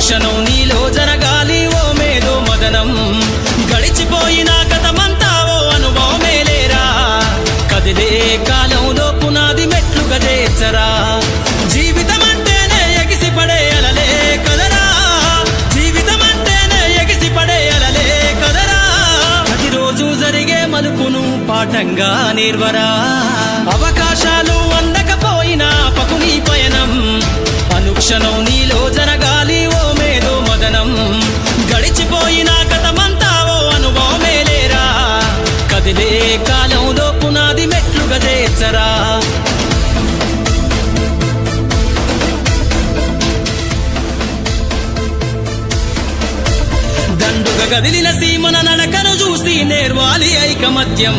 అనుక్షణం నీలో జరగాలి ఓ మేధో మదనం గడిచిపోయిన గతమంతా ఓ అనుభవమేలేరా కదిలే కాలంలో పునాది మెట్లు గజేచ్చరా జీవితం అంటేనే ఎగిసిపడే అలలే కదరా జీవితం అంటేనే ఎగిసిపడే అలలే కదరా ప్రతిరోజు జరిగే మలుపును పాఠంగా నేర్వరా అవకాశాలు అందకపోయినా పకుని పయనం అనుక్షణం నీలో జరగాలి ఓ మేధో మదనం గడిచిపోయిన గతమంతా ఓ అనుభవమేలేరా కదిలే కాలంలో పునాది మెట్లు గజేచ్చరా దండుగ గదిలిన సీమన నడకను చూసి నేర్వాలి ఐకమత్యం